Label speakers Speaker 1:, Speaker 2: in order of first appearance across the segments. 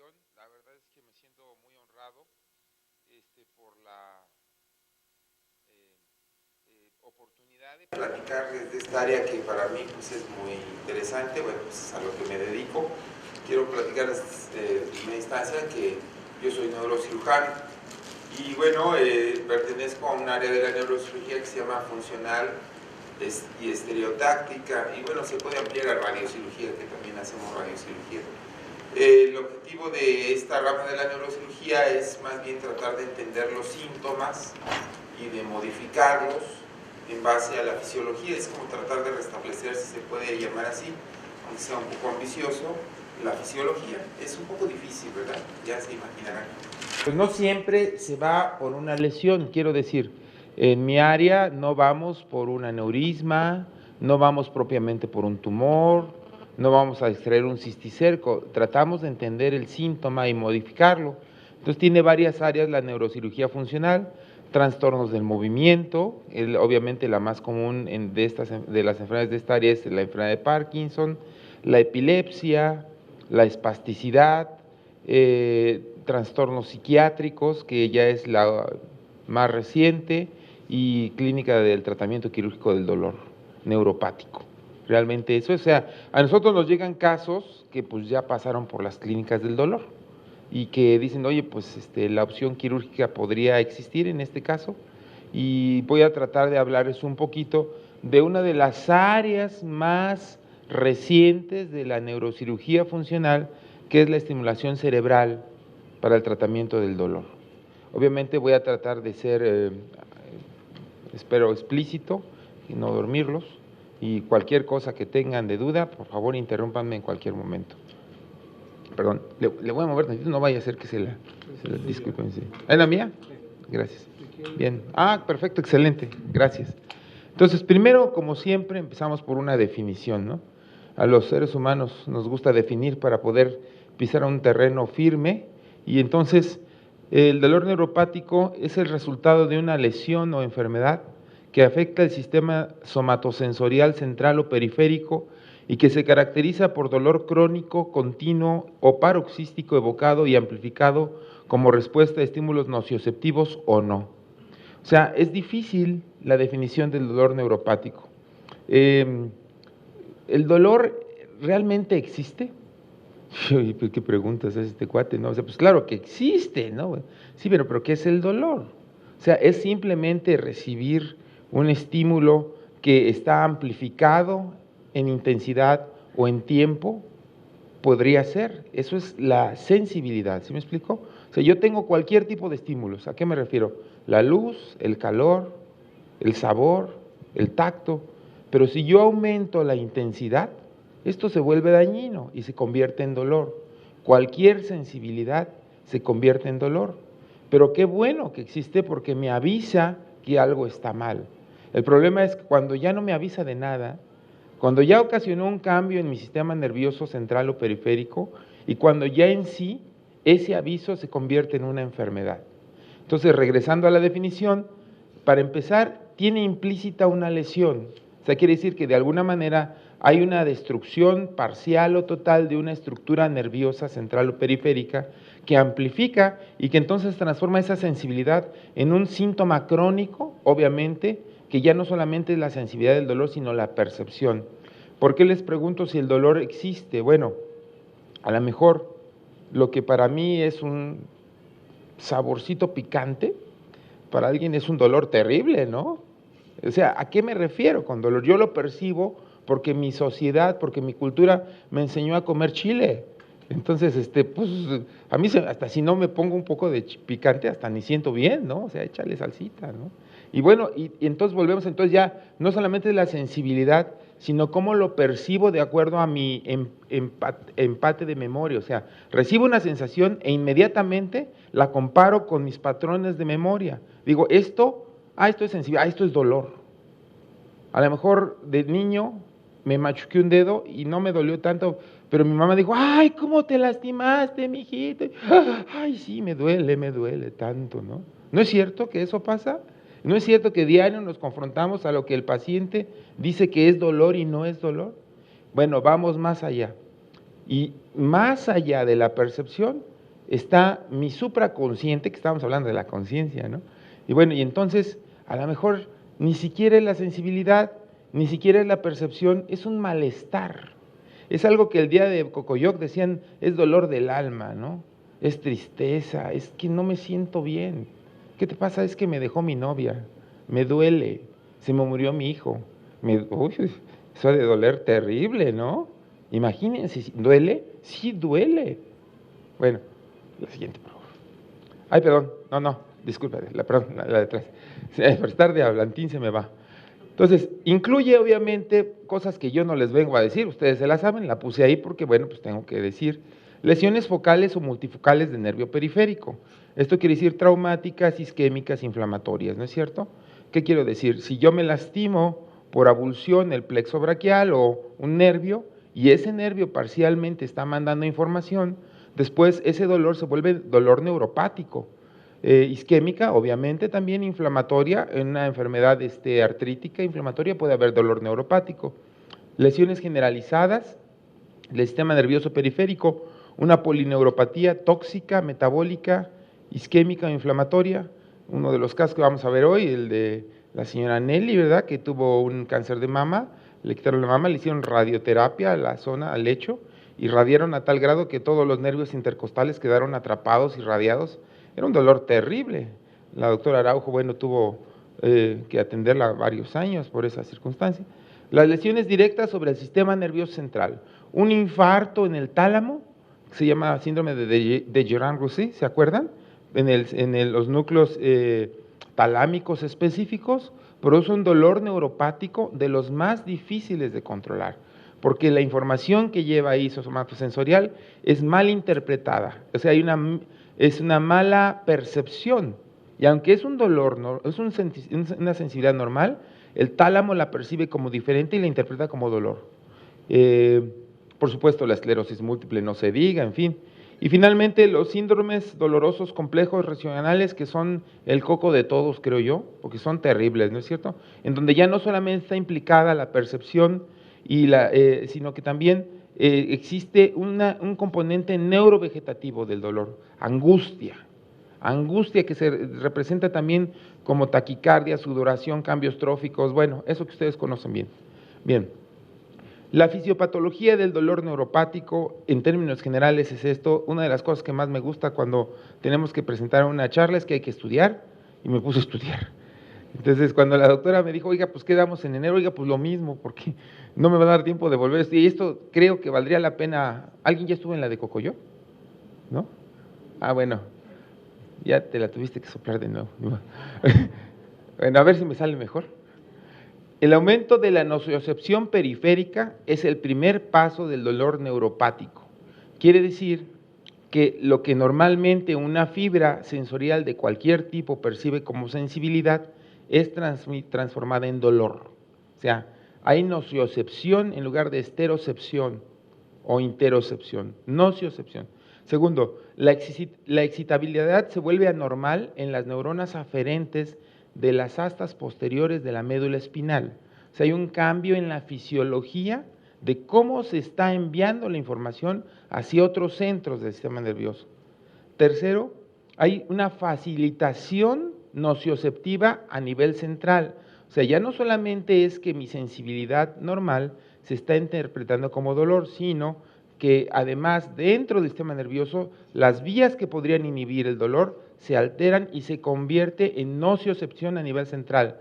Speaker 1: invitación. La verdad es que me siento muy honrado por la eh, oportunidad de platicar desde esta área que para mí pues, es muy interesante, bueno, pues es a lo que me dedico. Quiero platicar desde una instancia que yo soy neurocirujano y bueno, pertenezco a un área de la neurocirugía que se llama funcional y estereotáctica, y bueno, se puede ampliar a radiocirugía, que también hacemos radiocirugía. El objetivo de esta rama de la neurocirugía es más bien tratar de entender los síntomas y de modificarlos en base a la fisiología. Es como tratar de restablecer, si se puede llamar así, aunque sea un poco ambicioso, la fisiología. Es un poco difícil, ¿verdad? Ya se imaginarán. Pues no siempre se va por una lesión, quiero decir. En mi área no vamos por un aneurisma, no vamos propiamente por un tumor, no vamos a extraer un cisticerco, tratamos de entender el síntoma y modificarlo. Entonces tiene varias áreas la neurocirugía funcional, trastornos del movimiento, obviamente la más común de las enfermedades de esta área es la enfermedad de Parkinson, la epilepsia, la espasticidad, trastornos psiquiátricos, que ya es la más reciente, y clínica del tratamiento quirúrgico del dolor neuropático. Realmente eso, o sea, a nosotros nos llegan casos que pues ya pasaron por las clínicas del dolor y que dicen, oye, pues la opción quirúrgica podría existir en este caso, y voy a tratar de hablarles un poquito de una de las áreas más recientes de la neurocirugía funcional, que es la estimulación cerebral para el tratamiento del dolor. Obviamente voy a tratar de ser, espero, explícito y no dormirlos, y cualquier cosa que tengan de duda, por favor, interrúmpanme en cualquier momento. Perdón, le voy a mover tantito, no vaya a ser que se la disculpen. Sí. ¿Es la mía? Gracias. Bien. Ah, perfecto, excelente. Gracias. Entonces, primero, como siempre, empezamos por una definición, ¿no? A los seres humanos nos gusta definir para poder pisar a un terreno firme, y entonces el dolor neuropático es el resultado de una lesión o enfermedad que afecta el sistema somatosensorial central o periférico y que se caracteriza por dolor crónico, continuo o paroxístico evocado y amplificado como respuesta a estímulos nocioceptivos o no. O sea, es difícil la definición del dolor neuropático. ¿El dolor realmente existe? ¿Qué preguntas es este cuate? ¿No? O sea, pues claro que existe, ¿no? Sí, pero ¿qué es el dolor? O sea, es simplemente recibir un estímulo que está amplificado en intensidad o en tiempo. Podría ser, eso es la sensibilidad, ¿sí me explico? O sea, yo tengo cualquier tipo de estímulos, ¿a qué me refiero? La luz, el calor, el sabor, el tacto, pero si yo aumento la intensidad, esto se vuelve dañino y se convierte en dolor. Cualquier sensibilidad se convierte en dolor, pero qué bueno que existe porque me avisa que algo está mal. El problema es que cuando ya no me avisa de nada, cuando ya ocasionó un cambio en mi sistema nervioso central o periférico, y cuando ya en sí ese aviso se convierte en una enfermedad. Entonces, regresando a la definición, para empezar, tiene implícita una lesión. O sea, quiere decir que de alguna manera hay una destrucción parcial o total de una estructura nerviosa central o periférica que amplifica y que entonces transforma esa sensibilidad en un síntoma crónico, obviamente, que ya no solamente es la sensibilidad del dolor, sino la percepción. ¿Por qué les pregunto si el dolor existe? Bueno, a lo mejor lo que para mí es un saborcito picante, para alguien es un dolor terrible, ¿no? O sea, ¿a qué me refiero con dolor? Yo lo percibo porque mi sociedad, porque mi cultura me enseñó a comer chile. Entonces, pues, a mí hasta si no me pongo un poco de picante, hasta ni siento bien, ¿no? O sea, échale salsita, ¿no? Y bueno, y entonces volvemos, entonces ya, no solamente la sensibilidad, sino cómo lo percibo de acuerdo a mi empate de memoria. O sea, recibo una sensación e inmediatamente la comparo con mis patrones de memoria. Digo, esto es sensibilidad, esto es dolor. A lo mejor de niño me machuqué un dedo y no me dolió tanto, pero mi mamá dijo, ay, ¿cómo te lastimaste, mijito? Ay, sí, me duele tanto, ¿no? ¿No es cierto que eso pasa? ¿No es cierto que diario nos confrontamos a lo que el paciente dice que es dolor y no es dolor? Bueno, vamos más allá. Y más allá de la percepción está mi supraconsciente, que estábamos hablando de la conciencia, ¿no? Y bueno, y entonces a lo mejor ni siquiera es la sensibilidad, ni siquiera es la percepción, es un malestar. Es algo que el día de Cocoyoc decían, es dolor del alma, ¿no? Es tristeza, es que no me siento bien. ¿Qué te pasa? Es que me dejó mi novia, me duele, se me murió mi hijo. Uy, eso ha de doler terrible, ¿no? Imagínense, ¿duele? Sí duele. Bueno, la siguiente, por favor. Ay, perdón, no, disculpa, perdón, la de atrás. Por estar de hablantín se me va. Entonces, incluye obviamente cosas que yo no les vengo a decir, ustedes se las saben, la puse ahí porque, bueno, pues tengo que decir. Lesiones focales o multifocales del nervio periférico. Esto quiere decir traumáticas, isquémicas, inflamatorias, ¿no es cierto? ¿Qué quiero decir? Si yo me lastimo por abulsión el plexo braquial o un nervio, y ese nervio parcialmente está mandando información, después ese dolor se vuelve dolor neuropático. Isquémica, obviamente, también inflamatoria, en una enfermedad artrítica inflamatoria puede haber dolor neuropático. Lesiones generalizadas del sistema nervioso periférico, una polineuropatía tóxica, metabólica, isquémica o inflamatoria. Uno de los casos que vamos a ver hoy, el de la señora Nelly, ¿verdad?, que tuvo un cáncer de mama, le quitaron la mama, le hicieron radioterapia a la zona, al lecho, y radiaron a tal grado que todos los nervios intercostales quedaron atrapados y radiados. Era un dolor terrible. La doctora Araujo, bueno, tuvo que atenderla varios años por esa circunstancia. Las lesiones directas sobre el sistema nervioso central. Un infarto en el tálamo, que se llama síndrome de Dejerine-Roussy, ¿se acuerdan? En los núcleos talámicos específicos, produce un dolor neuropático de los más difíciles de controlar, porque la información que lleva ahí somatosensorial es mal interpretada, o sea, es una mala percepción, y aunque es un dolor, es una sensibilidad normal, el tálamo la percibe como diferente y la interpreta como dolor. Por supuesto, la esclerosis múltiple no se diga, en fin. Y finalmente, los síndromes dolorosos complejos regionales, que son el coco de todos, creo yo, porque son terribles, ¿no es cierto? En donde ya no solamente está implicada la percepción, sino que también existe un componente neurovegetativo del dolor, angustia que se representa también como taquicardia, sudoración, cambios tróficos, bueno, eso que ustedes conocen bien. Bien, la fisiopatología del dolor neuropático, en términos generales, es esto. Una de las cosas que más me gusta cuando tenemos que presentar una charla es que hay que estudiar, y me puse a estudiar. Entonces, cuando la doctora me dijo, oiga, pues ¿qué damos en enero? Oiga, pues lo mismo, porque no me va a dar tiempo de volver a estudiar. Y esto creo que valdría la pena. ¿Alguien ya estuvo en la de Cocoyoc? ¿No? Ah, bueno, ya te la tuviste que soplar de nuevo. Bueno, a ver si me sale mejor. El aumento de la nociocepción periférica es el primer paso del dolor neuropático. Quiere decir que lo que normalmente una fibra sensorial de cualquier tipo percibe como sensibilidad es transformada en dolor. O sea, hay nociocepción en lugar de esterocepción o interocepción. Nociocepción. Segundo, la excitabilidad se vuelve anormal en las neuronas aferentes de las astas posteriores de la médula espinal. O sea, hay un cambio en la fisiología de cómo se está enviando la información hacia otros centros del sistema nervioso. Tercero, hay una facilitación nocioceptiva a nivel central. O sea, ya no solamente es que mi sensibilidad normal se está interpretando como dolor, sino que además dentro del sistema nervioso las vías que podrían inhibir el dolor se alteran y se convierte en nociocepción a nivel central.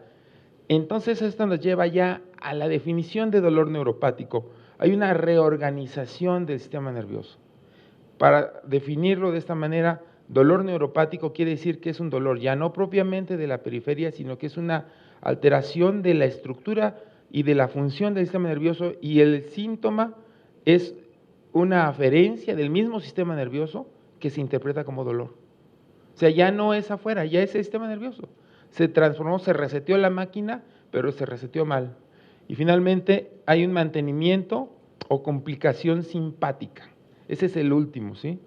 Speaker 1: Entonces esto nos lleva ya a la definición de dolor neuropático. Hay una reorganización del sistema nervioso. Para definirlo de esta manera, dolor neuropático quiere decir que es un dolor ya no propiamente de la periferia, sino que es una alteración de la estructura y de la función del sistema nervioso, y el síntoma es una aferencia del mismo sistema nervioso que se interpreta como dolor. O sea, ya no es afuera, ya es el sistema nervioso. Se transformó, se reseteó la máquina, pero se reseteó mal. Y finalmente hay un mantenimiento o complicación simpática. Ese es el último, ¿sí?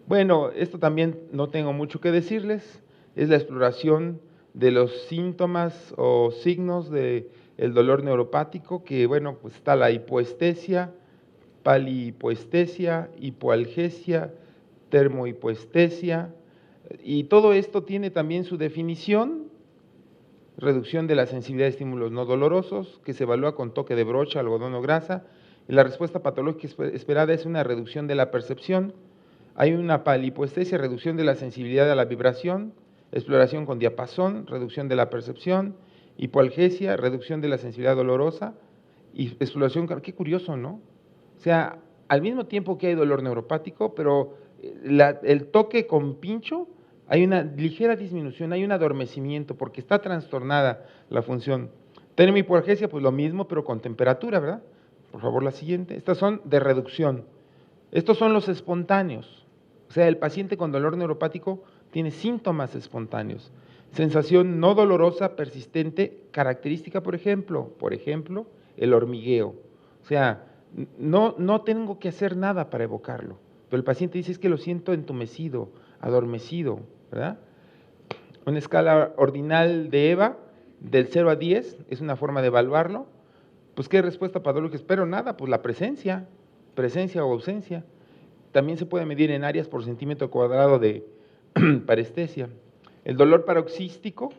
Speaker 1: Bueno, esto también no tengo mucho que decirles. Es la exploración de los síntomas o signos del dolor neuropático, que bueno, pues está la hipoestesia, palihipoestesia, hipoalgesia, termohipoestesia, y todo esto tiene también su definición: reducción de la sensibilidad de estímulos no dolorosos, que se evalúa con toque de brocha, algodón o grasa, y la respuesta patológica esperada es una reducción de la percepción. Hay una palihipoestesia, reducción de la sensibilidad a la vibración, exploración con diapasón, reducción de la percepción, hipoalgesia, reducción de la sensibilidad dolorosa, y exploración, qué curioso, ¿no? O sea, al mismo tiempo que hay dolor neuropático, pero el toque con pincho, hay una ligera disminución, hay un adormecimiento, porque está trastornada la función. Termohipoalgesia, pues lo mismo, pero con temperatura, ¿verdad? Por favor, la siguiente. Estas son de reducción. Estos son los espontáneos. O sea, el paciente con dolor neuropático tiene síntomas espontáneos. Sensación no dolorosa, persistente, característica, por ejemplo, el hormigueo. O sea, no tengo que hacer nada para evocarlo, pero el paciente dice: es que lo siento entumecido, adormecido, ¿verdad? Una escala ordinal de EVA, del 0 a 10, es una forma de evaluarlo. Pues, ¿qué respuesta patológica espero? Nada, pues la presencia o ausencia. También se puede medir en áreas por centímetro cuadrado de parestesia. El dolor paroxístico,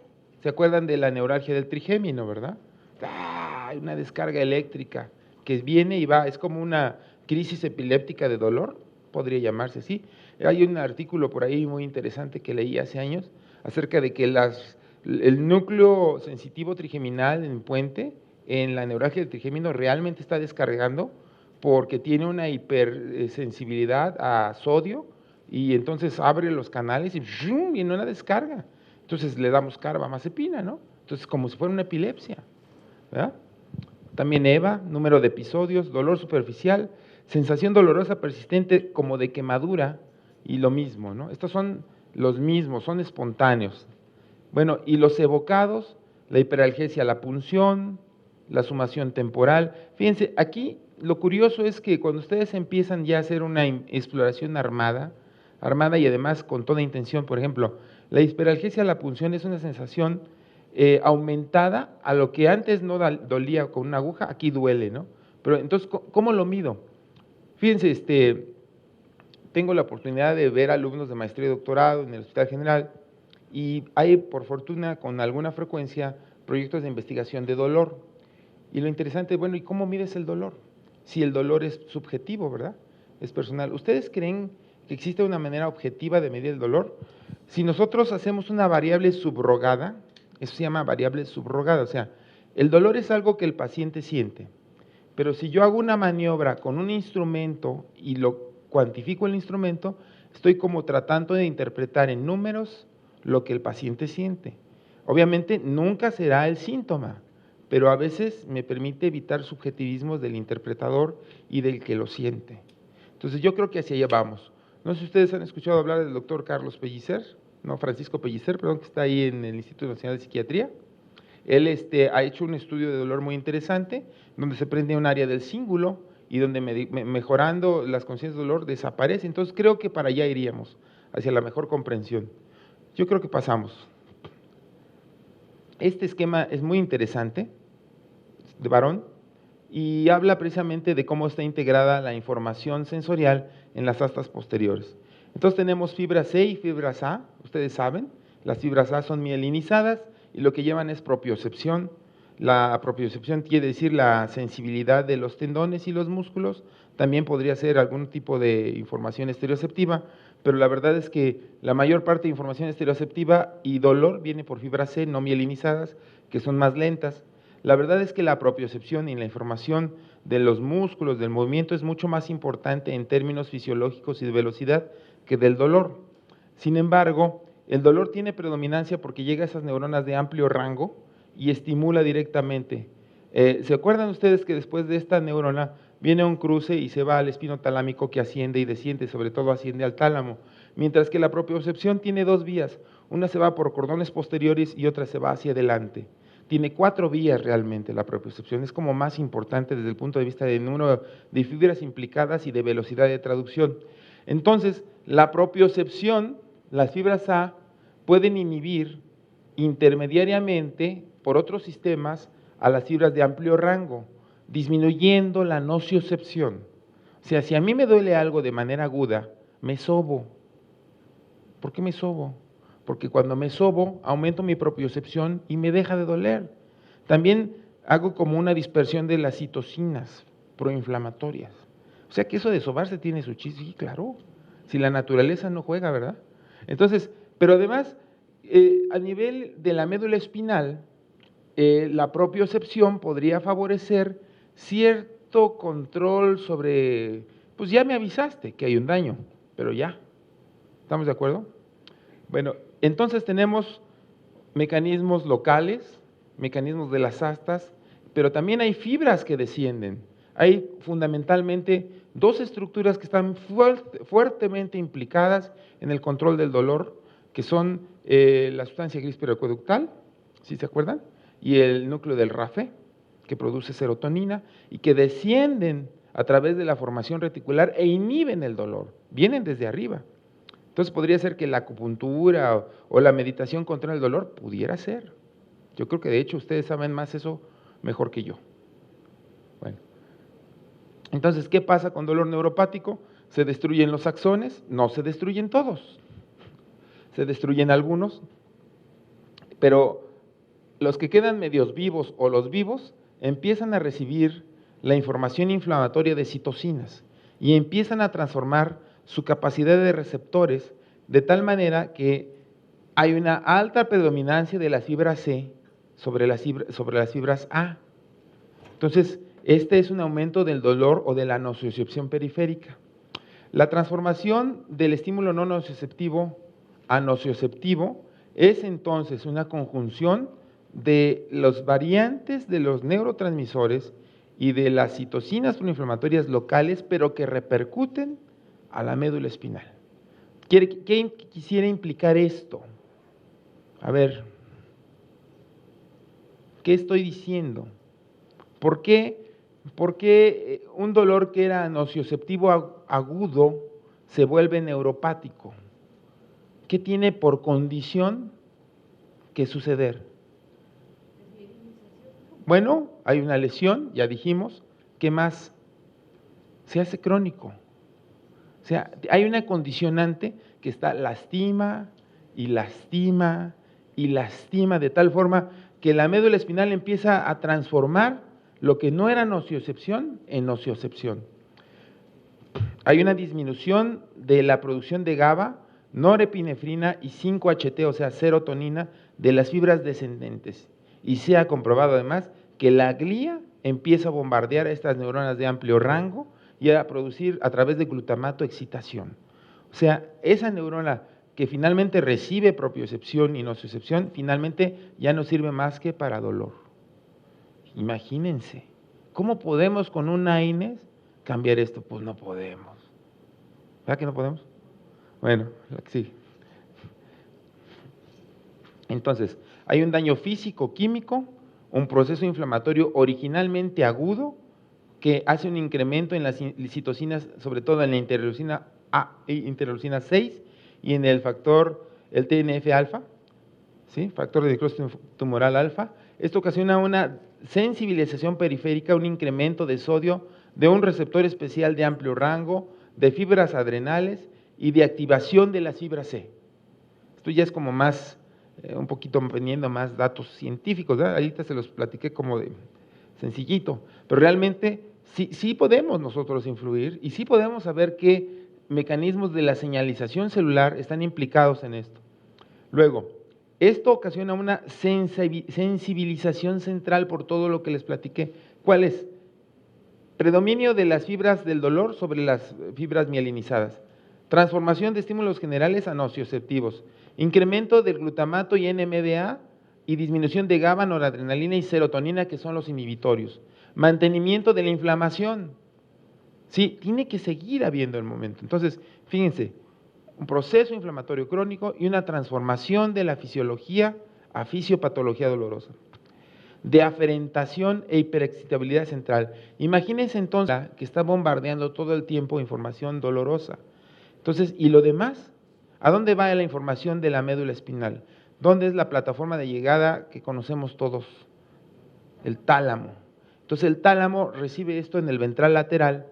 Speaker 1: ¿se acuerdan de la neuralgia del trigémino, verdad? Hay una descarga eléctrica que viene y va, es como una crisis epiléptica de dolor, podría llamarse así. Hay un artículo por ahí muy interesante que leí hace años acerca de que el núcleo sensitivo trigeminal en puente, en la neuralgia del trigémino, realmente está descargando porque tiene una hipersensibilidad a sodio, y entonces abre los canales y viene una descarga. Entonces le damos carbamazepina, ¿no? Entonces, como si fuera una epilepsia, ¿verdad? También EVA, número de episodios, dolor superficial, sensación dolorosa persistente como de quemadura, y lo mismo, ¿no? Estos son los mismos, son espontáneos. Bueno, y los evocados, la hiperalgesia, la punción, la sumación temporal. Fíjense, aquí lo curioso es que cuando ustedes empiezan ya a hacer una exploración armada y además con toda intención, por ejemplo, la hiperalgesia, la punción es una sensación aumentada a lo que antes no dolía con una aguja, aquí duele, ¿no? Pero entonces, ¿cómo lo mido? Fíjense, tengo la oportunidad de ver alumnos de maestría y doctorado en el Hospital General, y hay, por fortuna, con alguna frecuencia, proyectos de investigación de dolor. Y lo interesante, bueno, ¿y cómo mides el dolor? Si el dolor es subjetivo, ¿verdad? Es personal. ¿Ustedes creen que existe una manera objetiva de medir el dolor? Si nosotros hacemos una variable subrogada, eso se llama variable subrogada, o sea, el dolor es algo que el paciente siente, pero si yo hago una maniobra con un instrumento y lo cuantifico el instrumento, estoy como tratando de interpretar en números lo que el paciente siente. Obviamente nunca será el síntoma, pero a veces me permite evitar subjetivismos del interpretador y del que lo siente. Entonces yo creo que hacia allá vamos. No sé si ustedes han escuchado hablar del doctor Francisco Pellicer, perdón, que está ahí en el Instituto Nacional de Psiquiatría. Él ha hecho un estudio de dolor muy interesante, donde se prende un área del cíngulo y donde mejorando las conciencias de dolor desaparece. Entonces creo que para allá iríamos, hacia la mejor comprensión. Yo creo que pasamos. Este esquema es muy interesante, de Barón, y habla precisamente de cómo está integrada la información sensorial en las astas posteriores. Entonces tenemos fibras C y fibras A, ustedes saben, las fibras A son mielinizadas y lo que llevan es propiocepción. La propiocepción quiere decir la sensibilidad de los tendones y los músculos, también podría ser algún tipo de información estereoceptiva, pero la verdad es que la mayor parte de información estereoceptiva y dolor viene por fibras C no mielinizadas, que son más lentas. La verdad es que la propiocepción y la información de los músculos, del movimiento, es mucho más importante en términos fisiológicos y de velocidad que del dolor. Sin embargo, el dolor tiene predominancia porque llega a esas neuronas de amplio rango y estimula directamente. ¿Se acuerdan ustedes que después de esta neurona viene un cruce y se va al espino talámico que asciende y desciende, sobre todo asciende al tálamo? Mientras que la propiocepción tiene dos vías, una se va por cordones posteriores y otra se va hacia adelante. Tiene 4 vías realmente la propiocepción, es como más importante desde el punto de vista del número de fibras implicadas y de velocidad de traducción. Entonces, la propiocepción, las fibras A, pueden inhibir intermediariamente por otros sistemas a las fibras de amplio rango, disminuyendo la nociocepción. O sea, si a mí me duele algo de manera aguda, me sobo. ¿Por qué me sobo? Porque cuando me sobo, aumento mi propiocepción y me deja de doler. También hago como una dispersión de las citocinas proinflamatorias. O sea que eso de sobarse tiene su chiste, sí, claro. Si la naturaleza no juega, ¿verdad? Entonces, pero además, a nivel de la médula espinal, la propiocepción podría favorecer cierto control sobre, pues ya me avisaste que hay un daño, pero ya, ¿estamos de acuerdo? Bueno, entonces tenemos mecanismos locales, mecanismos de las astas, pero también hay fibras que descienden. Hay fundamentalmente dos estructuras que están fuertemente implicadas en el control del dolor, que son la sustancia gris periacueductal, ¿sí se acuerdan? Y el núcleo del RAFE, que produce serotonina, y que descienden a través de la formación reticular e inhiben el dolor, vienen desde arriba. Entonces podría ser que la acupuntura o la meditación contra el dolor pudiera ser. Yo creo que de hecho ustedes saben más eso mejor que yo. Bueno, entonces, ¿qué pasa con dolor neuropático? ¿Se destruyen los axones? No se destruyen todos. Se destruyen algunos, pero los que quedan medios vivos o los vivos empiezan a recibir la información inflamatoria de citocinas y empiezan a transformar su capacidad de receptores de tal manera que hay una alta predominancia de las fibras C sobre las fibras A. Entonces, este es un aumento del dolor o de la nocicepción periférica. La transformación del estímulo no nociceptivo a nocioceptivo es entonces una conjunción de las variantes de los neurotransmisores y de las citocinas proinflamatorias locales, pero que repercuten a la médula espinal. ¿Qué quisiera implicar esto? A ver, ¿qué estoy diciendo? ¿Por qué un dolor que era nocioceptivo agudo se vuelve neuropático? ¿Qué tiene por condición que suceder? Bueno, hay una lesión, ya dijimos. ¿Qué más? Se hace crónico. O sea, hay una condicionante que está lastima y lastima y lastima de tal forma que la médula espinal empieza a transformar lo que no era nociocepción en nociocepción. Hay una disminución de la producción de GABA, norepinefrina y 5-HT, o sea, serotonina, de las fibras descendentes. Y se ha comprobado además que la glía empieza a bombardear a estas neuronas de amplio rango y a producir a través de glutamato excitación. O sea, esa neurona que finalmente recibe propiocepción y nociocepción, finalmente ya no sirve más que para dolor. Imagínense, ¿cómo podemos con un AINES cambiar esto? Pues no podemos. ¿Verdad que no podemos? Bueno, sí. Entonces, hay un daño físico, químico, un proceso inflamatorio originalmente agudo que hace un incremento en las citocinas, sobre todo en la interleucina A, interleucina 6 y en el factor, el TNF-alfa, ¿sí? Factor de necrosis tumoral alfa. Esto ocasiona una sensibilización periférica, un incremento de sodio de un receptor especial de amplio rango, de fibras adrenales y de activación de las fibras C. Esto ya es como más, un poquito teniendo más datos científicos, ¿verdad? Ahorita se los platiqué como de sencillito, pero realmente sí podemos nosotros influir y sí podemos saber qué mecanismos de la señalización celular están implicados en esto. Luego, esto ocasiona una sensibilización central por todo lo que les platiqué. ¿Cuál es? Predominio de las fibras del dolor sobre las fibras mielinizadas. Transformación de estímulos generales a nocioceptivos. Incremento del glutamato y NMDA y disminución de GABA, noradrenalina y serotonina, que son los inhibitorios. Mantenimiento de la inflamación. Sí, tiene que seguir habiendo el momento. Entonces, fíjense, un proceso inflamatorio crónico y una transformación de la fisiología a fisiopatología dolorosa, de aferentación e hiperexcitabilidad central. Imagínense entonces que está bombardeando todo el tiempo información dolorosa. Entonces, ¿y lo demás? ¿A dónde va la información de la médula espinal? ¿Dónde es la plataforma de llegada que conocemos todos? El tálamo. Entonces, el tálamo recibe esto en el ventral lateral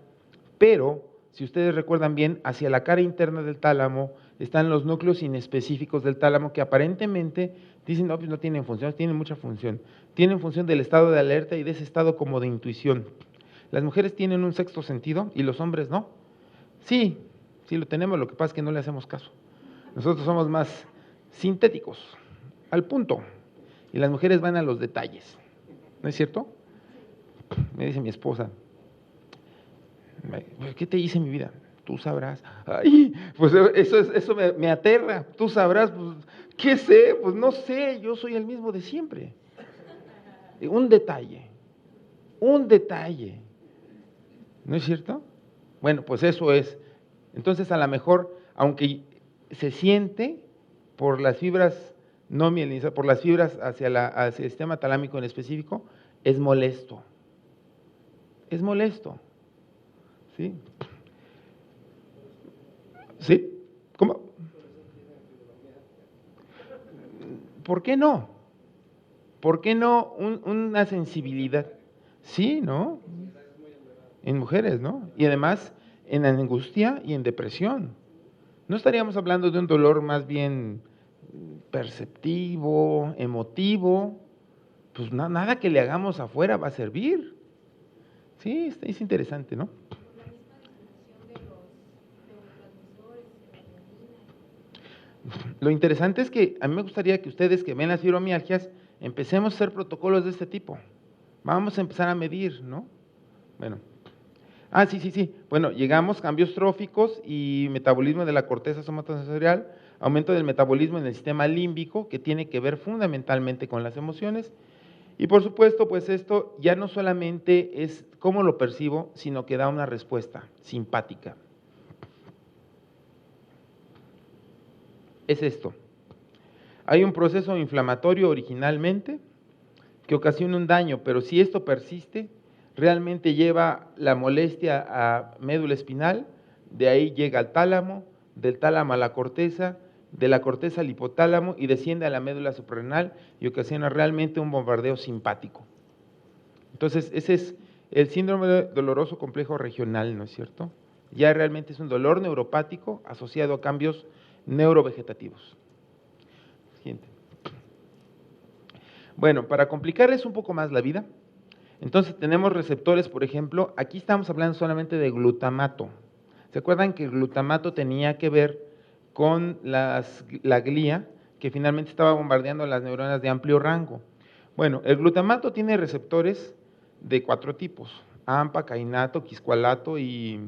Speaker 1: pero si ustedes recuerdan bien, hacia la cara interna del tálamo están los núcleos inespecíficos del tálamo que aparentemente dicen, no, pues no tienen función, tienen mucha función. Tienen función del estado de alerta y de ese estado como de intuición. Las mujeres tienen un sexto sentido y los hombres no. Sí, sí lo tenemos, lo que pasa es que no le hacemos caso. Nosotros somos más sintéticos, al punto, y las mujeres van a los detalles. ¿No es cierto? Me dice mi esposa, ¿qué te hice en mi vida? Tú sabrás. Ay, pues eso me aterra. Tú sabrás, pues, ¿qué sé? Pues no sé, yo soy el mismo de siempre. Un detalle. ¿No es cierto? Bueno, pues eso es. Entonces, a lo mejor, aunque se siente por las fibras no mielinizadas, por las fibras hacia el sistema talámico en específico, es molesto. Es molesto. ¿Sí? ¿Sí? ¿Cómo? ¿Por qué no? ¿Por qué no una sensibilidad? Sí, ¿no? En mujeres, ¿no? Y además en angustia y en depresión. ¿No estaríamos hablando de un dolor más bien perceptivo, emotivo? Pues nada que le hagamos afuera va a servir. Sí, es interesante, ¿no? Lo interesante es que a mí me gustaría que ustedes que ven las fibromialgias empecemos a hacer protocolos de este tipo. Vamos a empezar a medir, ¿no? Bueno. Sí. Bueno, llegamos, cambios tróficos y metabolismo de la corteza somatosensorial, aumento del metabolismo en el sistema límbico, que tiene que ver fundamentalmente con las emociones. Y por supuesto, pues esto ya no solamente es cómo lo percibo, sino que da una respuesta simpática. Es esto. Hay un proceso inflamatorio originalmente que ocasiona un daño, pero si esto persiste, realmente lleva la molestia a médula espinal, de ahí llega al tálamo, del tálamo a la corteza, de la corteza al hipotálamo y desciende a la médula suprarrenal y ocasiona realmente un bombardeo simpático. Entonces, ese es el síndrome doloroso complejo regional, ¿no es cierto? Ya realmente es un dolor neuropático asociado a cambios neurovegetativos. Siguiente. Bueno, para complicarles un poco más la vida, entonces tenemos receptores, por ejemplo, aquí estamos hablando solamente de glutamato. ¿Se acuerdan que el glutamato tenía que ver con la glía, que finalmente estaba bombardeando las neuronas de amplio rango? Bueno, el glutamato tiene receptores de 4 tipos: AMPA, cainato, quiscualato y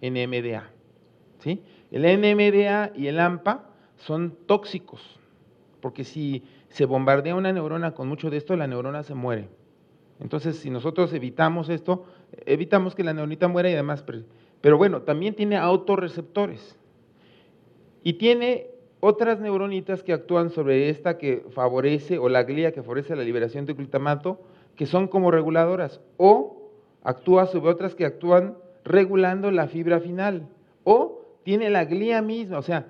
Speaker 1: NMDA. ¿Sí? El NMDA y el AMPA son tóxicos, porque si se bombardea una neurona con mucho de esto, la neurona se muere. Entonces, si nosotros evitamos esto, evitamos que la neuronita muera y demás. Pero bueno, también tiene autorreceptores. Y tiene otras neuronitas que actúan sobre esta que favorece, o la glía que favorece la liberación de glutamato, que son como reguladoras. O actúa sobre otras que actúan regulando la fibra final. O tiene la glía misma. O sea,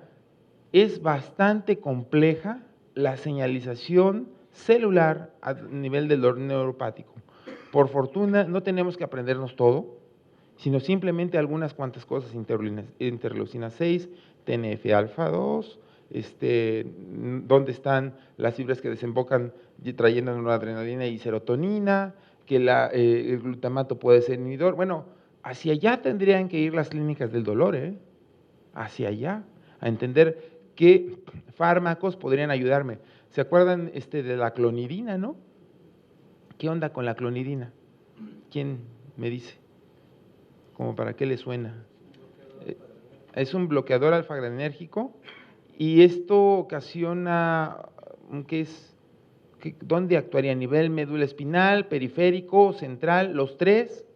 Speaker 1: es bastante compleja la señalización celular a nivel del orden neuropático. Por fortuna, no tenemos que aprendernos todo, sino simplemente algunas cuantas cosas: interleucina 6, TNF-alfa 2, dónde están las fibras que desembocan trayendo noradrenalina y serotonina, que el glutamato puede ser inhibidor. Bueno, hacia allá tendrían que ir las clínicas del dolor, hacia allá, a entender qué fármacos podrían ayudarme. ¿Se acuerdan de la clonidina, no? ¿Qué onda con la clonidina? ¿Quién me dice? ¿Cómo para qué le suena? Es un bloqueador alfa-adrenérgico y esto ocasiona, ¿dónde actuaría? ¿A nivel médula espinal, periférico, central? Los tres.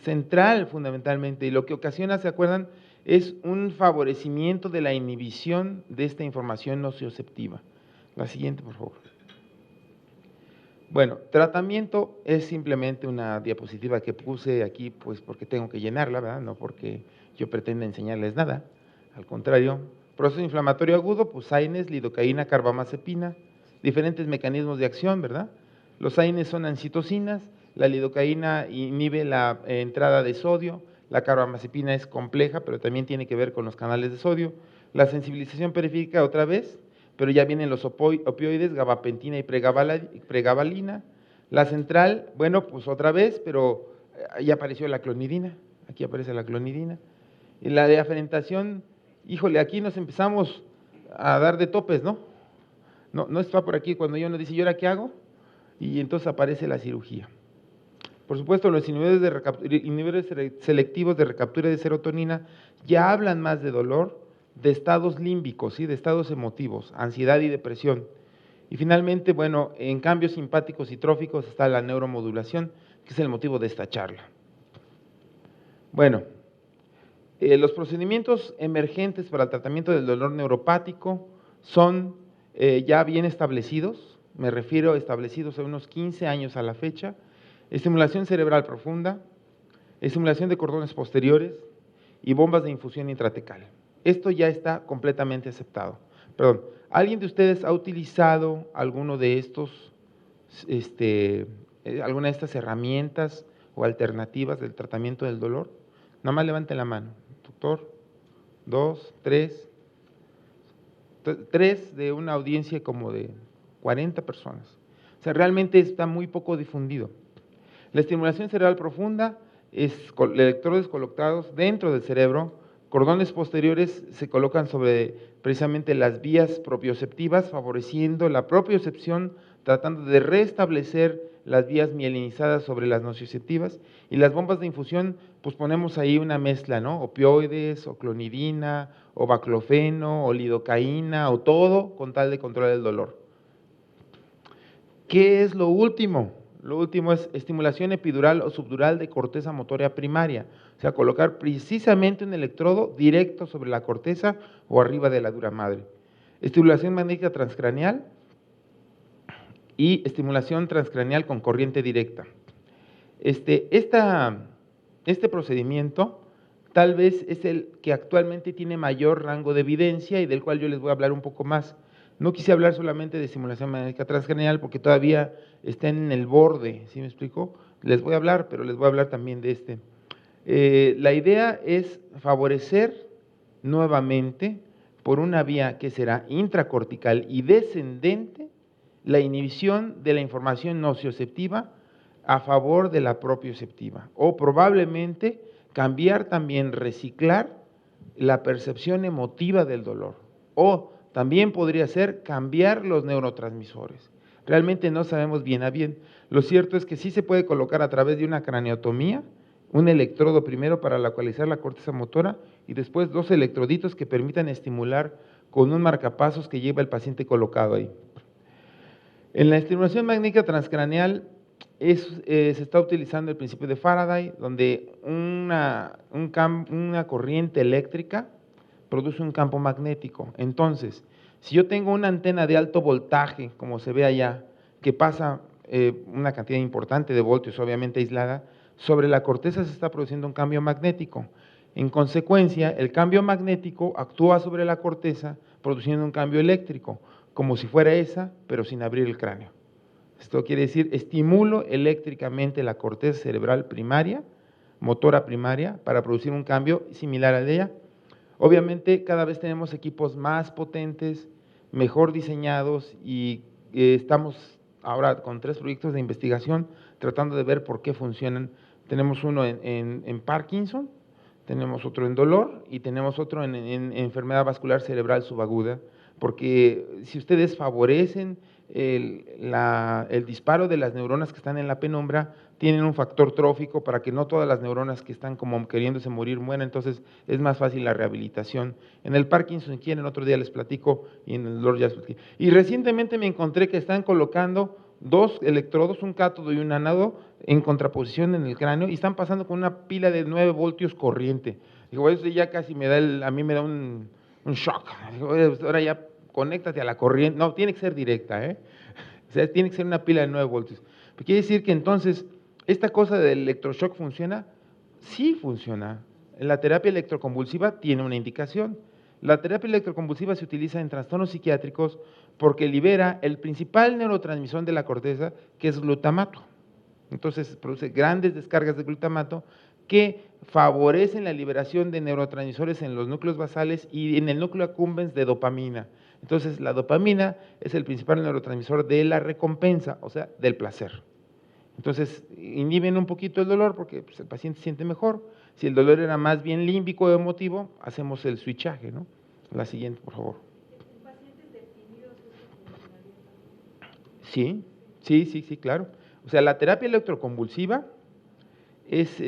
Speaker 1: Central fundamentalmente, y lo que ocasiona, ¿se acuerdan?, es un favorecimiento de la inhibición de esta información nocioceptiva. La siguiente, por favor. Bueno, tratamiento es simplemente una diapositiva que puse aquí, pues porque tengo que llenarla, ¿verdad? No porque yo pretenda enseñarles nada, al contrario. Proceso inflamatorio agudo, pues AINES, lidocaína, carbamazepina, diferentes mecanismos de acción, ¿verdad? Los AINES son ancitocinas, la lidocaína inhibe la entrada de sodio, La carbamazepina es compleja, pero también tiene que ver con los canales de sodio. La sensibilización periférica otra vez, pero ya vienen los opioides, gabapentina y pregabalina. La central, bueno, pues otra vez, pero ya apareció la clonidina, aquí aparece la clonidina. Y la de aferentación, híjole, aquí nos empezamos a dar de topes, ¿no? No está por aquí cuando uno dice, ¿y ahora qué hago? Y entonces aparece la cirugía. Por supuesto, los inhibidores selectivos de recaptura de serotonina ya hablan más de dolor, de estados límbicos, ¿sí? De estados emotivos, ansiedad y depresión. Y finalmente, bueno, en cambios simpáticos y tróficos está la neuromodulación, que es el motivo de esta charla. Bueno, los procedimientos emergentes para el tratamiento del dolor neuropático son ya bien establecidos, me refiero a establecidos a unos 15 años a la fecha: estimulación cerebral profunda, estimulación de cordones posteriores y bombas de infusión intratecal. Esto ya está completamente aceptado. Perdón, ¿alguien de ustedes ha utilizado alguno de estos, alguna de estas herramientas o alternativas del tratamiento del dolor? Nada más levanten la mano. Doctor, 2, 3. 3 de una audiencia como de 40 personas. O sea, realmente está muy poco difundido. La estimulación cerebral profunda es electrodos colocados dentro del cerebro, cordones posteriores se colocan sobre precisamente las vías propioceptivas, favoreciendo la propiocepción, tratando de restablecer las vías mielinizadas sobre las nocioceptivas, y las bombas de infusión, pues ponemos ahí una mezcla, ¿no? Opioides, o clonidina, o baclofeno, o lidocaína, o todo con tal de controlar el dolor. ¿Qué es lo último? Lo último es estimulación epidural o subdural de corteza motora primaria, o sea, colocar precisamente un electrodo directo sobre la corteza o arriba de la dura madre. Estimulación magnética transcraneal y estimulación transcraneal con corriente directa. Este procedimiento tal vez es el que actualmente tiene mayor rango de evidencia y del cual yo les voy a hablar un poco más. No quise hablar solamente de estimulación magnética transcraneal porque todavía está en el borde, ¿sí me explico? Les voy a hablar, pero les voy a hablar también de este. La idea es favorecer nuevamente, por una vía que será intracortical y descendente, la inhibición de la información nocioceptiva a favor de la propioceptiva, o probablemente cambiar también, reciclar la percepción emotiva del dolor, o también podría ser cambiar los neurotransmisores. Realmente no sabemos bien a bien. Lo cierto es que sí se puede colocar a través de una craniotomía un electrodo primero para localizar la corteza motora y después 2 electroditos que permitan estimular con un marcapasos que lleva el paciente colocado ahí. En la estimulación magnética transcraneal se está utilizando el principio de Faraday, donde una corriente eléctrica produce un campo magnético. Entonces, si yo tengo una antena de alto voltaje, como se ve allá, que pasa una cantidad importante de voltios, obviamente aislada, sobre la corteza se está produciendo un cambio magnético. En consecuencia, el cambio magnético actúa sobre la corteza produciendo un cambio eléctrico, como si fuera esa, pero sin abrir el cráneo. Esto quiere decir, estimulo eléctricamente la corteza cerebral primaria, motora primaria, para producir un cambio similar al de ella. Obviamente, cada vez tenemos equipos más potentes, mejor diseñados, y estamos ahora con 3 proyectos de investigación tratando de ver por qué funcionan. Tenemos uno en Parkinson, tenemos otro en dolor y tenemos otro en enfermedad vascular cerebral subaguda, porque si ustedes favorecen el disparo de las neuronas que están en la penumbra, tienen un factor trófico para que no todas las neuronas que están como queriéndose morir mueran, entonces es más fácil la rehabilitación. En el Parkinson, si quieren, otro día les platico, y en el dolor ya les platico. Y recientemente me encontré que están colocando 2 electrodos, un cátodo y un ánodo, en contraposición en el cráneo, y están pasando con una pila de 9 voltios corriente. Digo, eso ya casi me da, a mí me da un shock. Digo, ahora ya conéctate a la corriente. No, tiene que ser directa, O sea, tiene que ser una pila de 9 voltios. Pero quiere decir que entonces, ¿esta cosa del electroshock funciona? Sí funciona. La terapia electroconvulsiva tiene una indicación. La terapia electroconvulsiva se utiliza en trastornos psiquiátricos porque libera el principal neurotransmisor de la corteza, que es glutamato. Entonces produce grandes descargas de glutamato que favorecen la liberación de neurotransmisores en los núcleos basales y en el núcleo accumbens de dopamina. Entonces, la dopamina es el principal neurotransmisor de la recompensa, o sea, del placer. Entonces, inhiben un poquito el dolor porque pues, el paciente se siente mejor. Si el dolor era más bien límbico o emotivo, hacemos el switchaje, ¿no? La siguiente, por favor.
Speaker 2: ¿En pacientes deprimidos esto funcionaría también?
Speaker 1: Sí, claro. O sea, la terapia electroconvulsiva es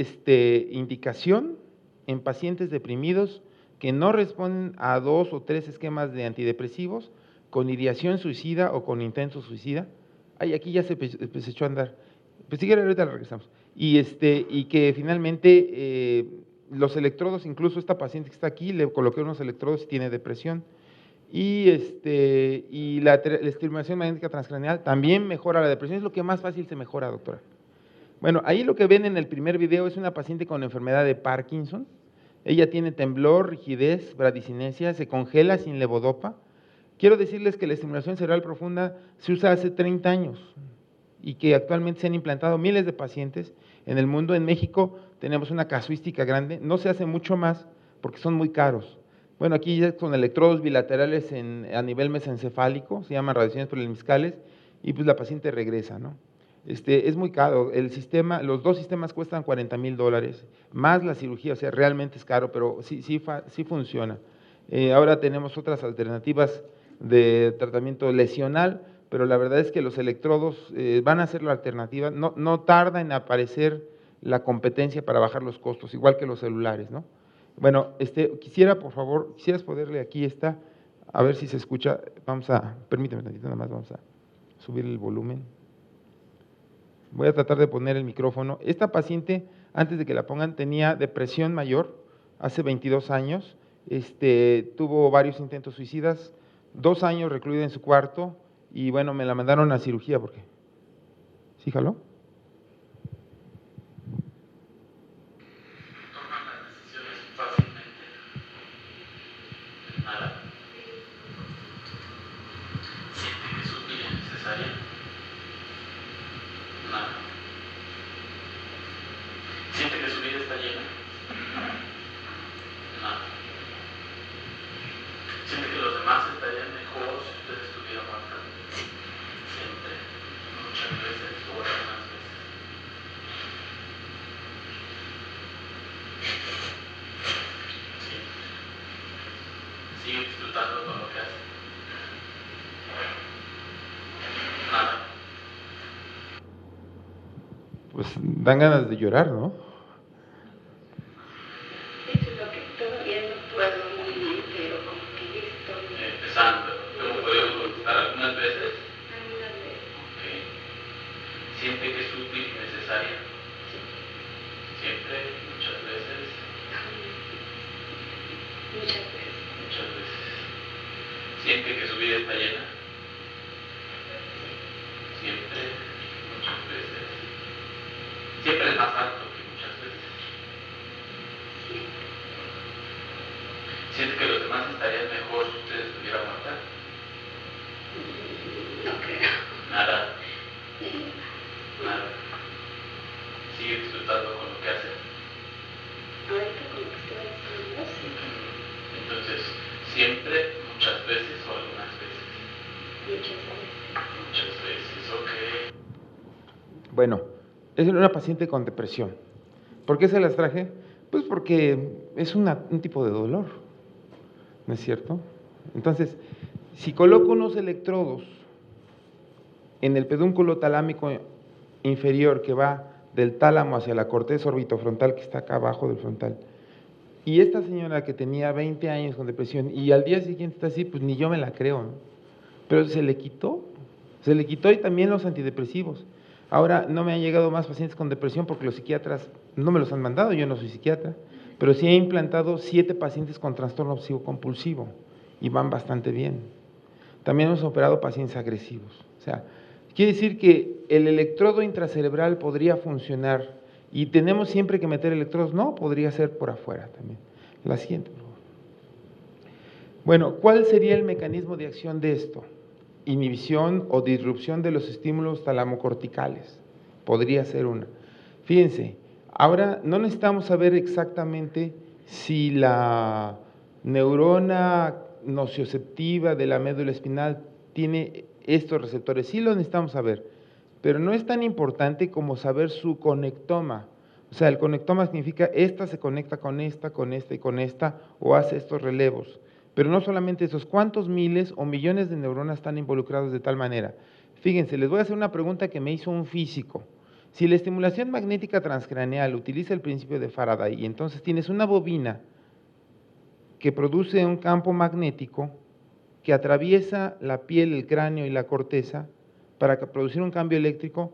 Speaker 1: indicación en pacientes deprimidos que no responden a 2 o 3 esquemas de antidepresivos con ideación suicida o con intento suicida. Ay, aquí ya se echó a andar. Pues sí, ahorita la regresamos. Y que finalmente los electrodos, incluso esta paciente que está aquí, le coloqué unos electrodos y tiene depresión. Y la estimulación magnética transcranial también mejora la depresión, es lo que más fácil se mejora, doctora. Bueno, ahí lo que ven en el primer video es una paciente con enfermedad de Parkinson. Ella tiene temblor, rigidez, bradicinesia, se congela sin levodopa. Quiero decirles que la estimulación cerebral profunda se usa hace 30 años y que actualmente se han implantado miles de pacientes en el mundo. En México tenemos una casuística grande, no se hace mucho más porque son muy caros. Bueno, aquí ya con electrodos bilaterales a nivel mesencefálico, se llaman radiaciones polihemiscales, y pues la paciente regresa, ¿no? Es muy caro, los 2 sistemas cuestan $40,000, más la cirugía, o sea, realmente es caro, pero sí funciona. Ahora tenemos otras alternativas de tratamiento lesional, pero la verdad es que los electrodos van a ser la alternativa, no tarda en aparecer la competencia para bajar los costos, igual que los celulares, ¿no? Bueno, por favor, quisieras ponerle aquí esta, a ver si se escucha, permíteme tantito nada más, vamos a subir el volumen. Voy a tratar de poner el micrófono. Esta paciente, antes de que la pongan, tenía depresión mayor, hace 22 años, tuvo varios intentos suicidas, 2 años recluida en su cuarto, y bueno, me la mandaron a cirugía porque... ¿Sí, jaló?
Speaker 3: Toman las decisiones fácilmente. Nada. Siente que su vida es necesaria. Nada. Siente que su vida está llena. Nada. Siente que los demás estarían mejor si usted estuviera muerta. Siempre. Muchas veces o algunas veces. Siempre. Sigue disfrutando con lo que hace. Nada.
Speaker 1: Pues dan ganas de llorar, ¿no?
Speaker 4: Eso es lo que todavía no puedo muy bien, pero como que ya estoy
Speaker 3: Empezando. ¿Cómo podemos contestar algunas veces?
Speaker 4: algunas veces.
Speaker 3: Ok. Siente que es útil y necesaria. Siempre, muchas veces.
Speaker 4: Muchas veces.
Speaker 3: Muchas veces. Siente que su vida está llena. Siempre, muchas veces. Siempre es más alto que muchas veces. Siente que los demás estarían mejor si usted estuviera muerta.
Speaker 4: No creo.
Speaker 3: Nada. Nada. Sigue disfrutando con lo que hace.
Speaker 4: Ahorita con lo que estoy haciendo, sí.
Speaker 3: Entonces, siempre, muchas veces o algunas veces.
Speaker 4: Muchas veces.
Speaker 3: Muchas veces, ok.
Speaker 1: Bueno, es una paciente con depresión. ¿Por qué se las traje? Pues porque es un tipo de dolor, ¿no es cierto? Entonces, si coloco unos electrodos en el pedúnculo talámico inferior que va del tálamo hacia la corteza orbitofrontal que está acá abajo del frontal, y esta señora que tenía 20 años con depresión y al día siguiente está así, pues ni yo me la creo, ¿no? Pero se le quitó y también los antidepresivos. Ahora no me han llegado más pacientes con depresión porque los psiquiatras no me los han mandado, yo no soy psiquiatra, pero sí he implantado 7 pacientes con trastorno obsesivo compulsivo y van bastante bien. También hemos operado pacientes agresivos. O sea, quiere decir que el electrodo intracerebral podría funcionar y tenemos siempre que meter electrodos. No, podría ser por afuera también. La siguiente, por favor. Bueno, ¿cuál sería el mecanismo de acción de esto? Inhibición o disrupción de los estímulos talamocorticales. Podría ser una. Fíjense, Ahora, no necesitamos saber exactamente si la neurona nocioceptiva de la médula espinal tiene estos receptores. Sí lo necesitamos saber, pero no es tan importante como saber su conectoma. O sea, el conectoma significa esta se conecta con esta y con esta, o hace estos relevos. Pero no solamente esos, ¿cuántos miles o millones de neuronas están involucrados de tal manera? Fíjense, les voy a hacer una pregunta que me hizo un físico. Si la estimulación magnética transcraneal utiliza el principio de Faraday y entonces tienes una bobina que produce un campo magnético que atraviesa la piel, el cráneo y la corteza para producir un cambio eléctrico,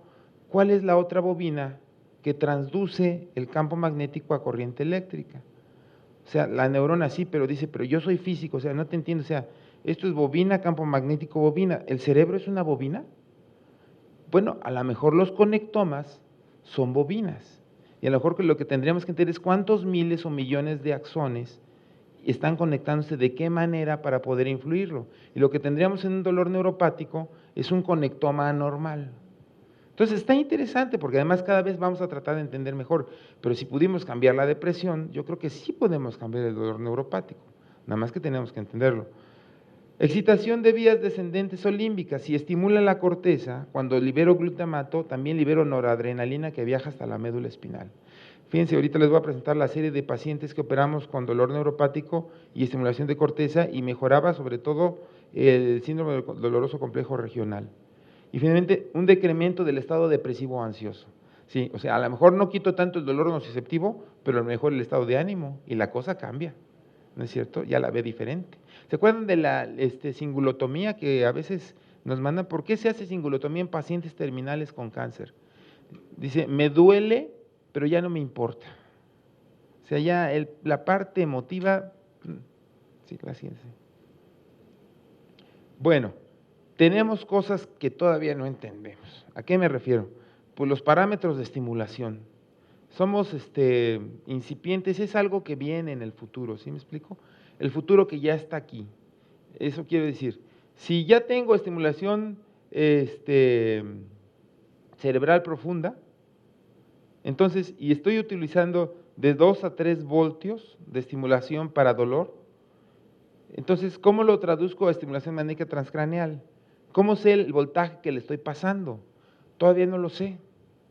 Speaker 1: ¿cuál es la otra bobina que transduce el campo magnético a corriente eléctrica? O sea, la neurona sí, pero dice, pero yo soy físico, o sea, no te entiendo, o sea, esto es bobina, campo magnético, bobina. ¿El cerebro es una bobina? Bueno, a lo mejor los conectomas son bobinas. Y a lo mejor lo que tendríamos que entender es cuántos miles o millones de axones están conectándose, de qué manera para poder influirlo. Y lo que tendríamos en un dolor neuropático es un conectoma anormal. Entonces está interesante porque además cada vez vamos a tratar de entender mejor, pero si pudimos cambiar la depresión, yo creo que sí podemos cambiar el dolor neuropático, nada más que tenemos que entenderlo. Excitación de vías descendentes o límbicas, si estimula la corteza, cuando libero glutamato, también libero noradrenalina que viaja hasta la médula espinal. Fíjense, ahorita les voy a presentar la serie de pacientes que operamos con dolor neuropático y estimulación de corteza y mejoraba sobre todo el síndrome doloroso complejo regional. Y finalmente, un decremento del estado depresivo ansioso. Sí, o sea, a lo mejor no quito tanto el dolor nociceptivo, pero a lo mejor el estado de ánimo y la cosa cambia, ¿no es cierto? Ya la ve diferente. ¿Se acuerdan de la cingulotomía que a veces nos mandan? ¿Por qué se hace cingulotomía en pacientes terminales con cáncer? Dice, me duele, pero ya no me importa. O sea, ya la parte emotiva, sí, la ciencia. Bueno, tenemos cosas que todavía no entendemos. ¿A qué me refiero? Pues los parámetros de estimulación. Somos incipientes, es algo que viene en el futuro, ¿sí me explico? El futuro que ya está aquí. Eso quiere decir, si ya tengo estimulación cerebral profunda, entonces, y estoy utilizando de 2 a 3 voltios de estimulación para dolor, entonces, ¿cómo lo traduzco a estimulación magnética transcraneal? ¿Cómo sé el voltaje que le estoy pasando? Todavía no lo sé.